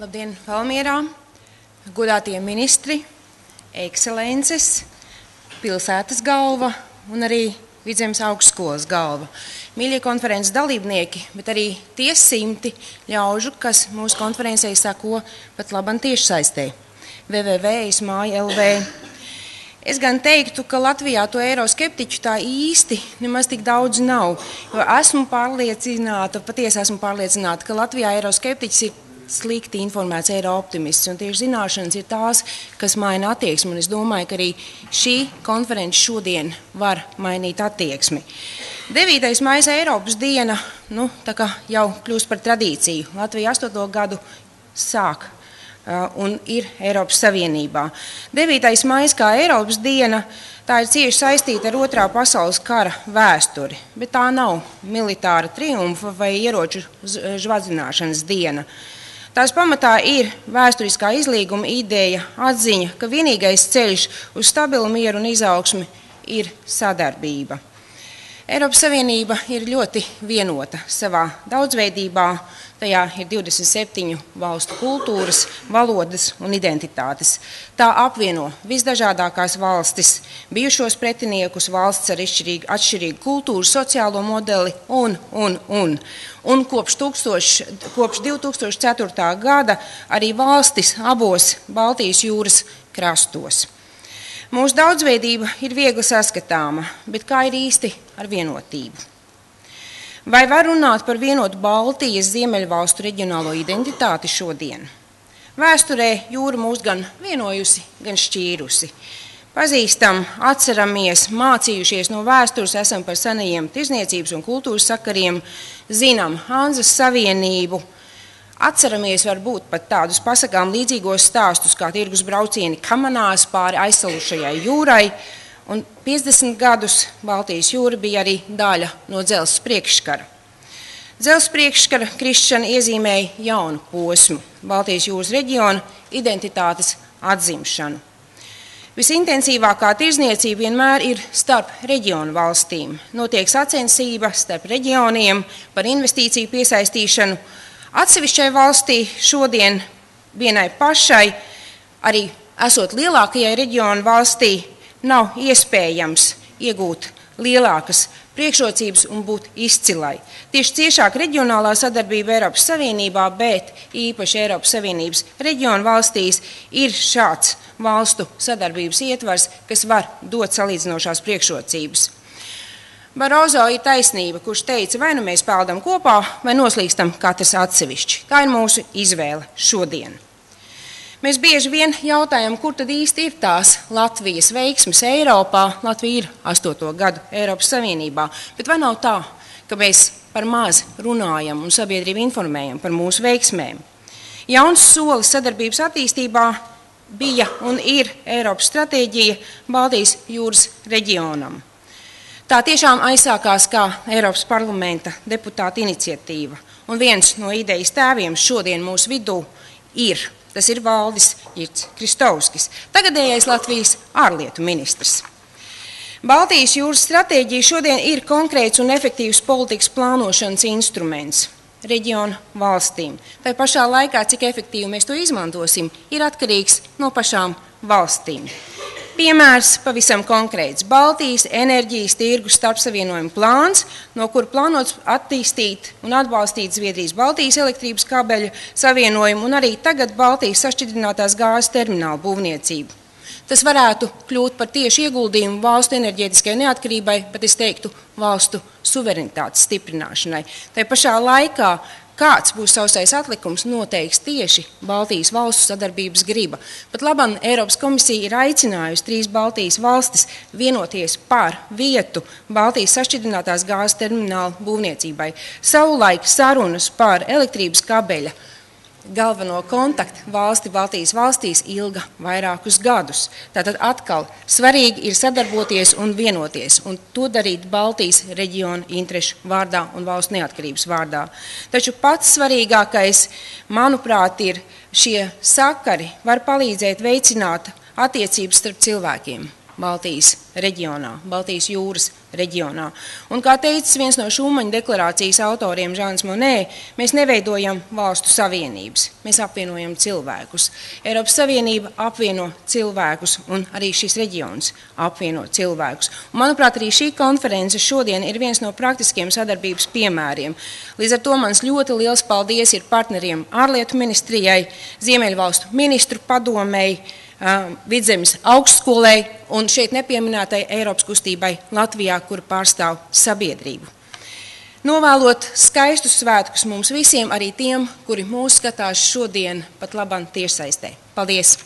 Labdien, Valmierā, godātie ministri, ekscelences, pilsētas galva un arī Vidzemes augstskolas galva. Mīļie konferences dalībnieki, bet arī tie simti ļaužu, kas mūsu konferencei sako pat labam tiešsaistē. www.esmāja.lv. Es gan teiktu, ka Latvijā to eiroskeptiķu tā īsti nemaz tik daudz nav, jo esmu pārliecināta, ka Latvijā eiroskeptiķis ir slikti informēts eirooptimists, un tieši zināšanas ir tās, kas maina attieksmi, un es domāju, ka arī šī konference šodien var mainīt attieksmi. 9. maija Eiropas diena, tā kā jau kļūst par tradīciju. Latvija 8. gadu sāk un ir Eiropas Savienībā. 9. maija kā Eiropas diena, tā ir cieši saistīta ar Otrā pasaules kara vēsturi, bet tā nav militāra triumfa vai ieroču žvadzināšanas diena. Tās pamatā ir vēsturiskā izlīguma ideja, atziņa, ka vienīgais ceļš uz stabilu mieru un izaugsmi ir sadarbība. Eiropas Savienība ir ļoti vienota savā daudzveidībā. Tajā ir 27 valstu kultūras, valodas un identitātes. Tā apvieno visdažādākās valstis, bijušos pretiniekus, valsts ar atšķirīgu kultūru, sociālo modeli un kopš 2004. gada arī valstis abos Baltijas jūras krastos. Mūsu daudzveidība ir viegli saskatāma, bet kā ir īsti ar vienotību? Vai var runāt par vienotu Baltijas ziemeļvalstu reģionālo identitāti šodien? Vēsturē jūra mūs gan vienojusi, gan šķīrusi. Pazīstam, atceramies, mācījušies no vēstures, esam par senajiem tirzniecības un kultūras sakariem, zinām Hanzas Savienību, atceramies varbūt pat tādus pasakām līdzīgos stāstus kā tirgus braucieni kamanās pāri aizsalušajai jūrai, un 50 gadus Baltijas jūra bija arī daļa no dzelzs priekškara. Dzelzs priekškara krišana iezīmēja jaunu posmu, Baltijas jūras reģiona identitātes atzimšanu. Visintensīvākā tirzniecība vienmēr ir starp reģionu valstīm. Notiek sacensība starp reģioniem par investīciju piesaistīšanu. Atsevišķai valstī šodien vienai pašai, arī esot lielākajai reģionu valstī, nav iespējams iegūt lielākas priekšrocības un būt izcilai. Tieši ciešāk reģionālā sadarbība Eiropas Savienībā, bet īpaši Eiropas Savienības reģionu valstīs ir šāds valstu sadarbības ietvars, kas var dot salīdzinošās priekšrocības. Barozo ir taisnība, kurš teica, vai nu mēs peldam kopā, vai noslīkstam katrs atsevišķi. Tā ir mūsu izvēle šodien. Mēs bieži vien jautājam, kur tad īsti ir tās Latvijas veiksmes Eiropā. Latvija ir 8. gadu Eiropas Savienībā, bet vai nav tā, ka mēs par maz runājam un sabiedrību informējam par mūsu veiksmēm? Jauns solis sadarbības attīstībā bija un ir Eiropas stratēģija Baltijas jūras reģionam. Tā tiešām aizsākās kā Eiropas parlamenta deputāta iniciatīva, un viens no idejas tēviem šodien mūsu vidū ir. Tas ir Valdis Jirts Kristovskis, tagadējais Latvijas ārlietu ministrs. Baltijas jūras stratēģija šodien ir konkrēts un efektīvs politikas plānošanas instruments reģionu valstīm. Tai pašā laikā, cik efektīvi mēs to izmantosim, ir atkarīgs no pašām valstīm. Piemērs pavisam konkrēts – Baltijas enerģijas tirgus starpsavienojuma plāns, no kura plānots attīstīt un atbalstīt Zviedrijas Baltijas elektrības kabeļu savienojumu un arī tagad Baltijas sašķidrinātās gāzes terminālu būvniecību. Tas varētu kļūt par tieši ieguldījumu valstu enerģētiskajai neatkarībai, bet es teiktu valstu suverenitātes stiprināšanai. Tai pašā laikā kāds būs sausais atlikums, noteiks tieši Baltijas valstu sadarbības griba. Pat labam Eiropas komisija ir aicinājusi 3 Baltijas valstis vienoties par vietu Baltijas sašķidrinātās gāzes terminālu būvniecībai. Savulaik sarunas par elektrības kabeļa galveno kontaktu valsti Baltijas valstīs ilga vairākus gadus. Tātad atkal svarīgi ir sadarboties un vienoties, un to darīt Baltijas reģiona interešu vārdā un valsts neatkarības vārdā. Taču pats svarīgākais, manuprāt, ir šie sakari var palīdzēt veicināt attiecības starp cilvēkiem. Baltijas reģionā, Baltijas jūras reģionā. Un, kā teicis viens no Šumaņa deklarācijas autoriem, Žans Monē, mēs neveidojam valstu savienības, mēs apvienojam cilvēkus. Eiropas Savienība apvieno cilvēkus, un arī šis reģions apvieno cilvēkus. Un, manuprāt, arī šī konference šodien ir viens no praktiskiem sadarbības piemēriem. Līdz ar to mans ļoti liels paldies ir partneriem ārlietu ministrijai, Ziemeļvalstu ministru padomei, Vidzemes augstskolai un šeit nepieminētai Eiropas kustībai Latvijā, kur pārstāv sabiedrību. Novēlot skaistus svētkus mums visiem, arī tiem, kuri mūs skatās šodien pat labam tiešsaistē. Paldies!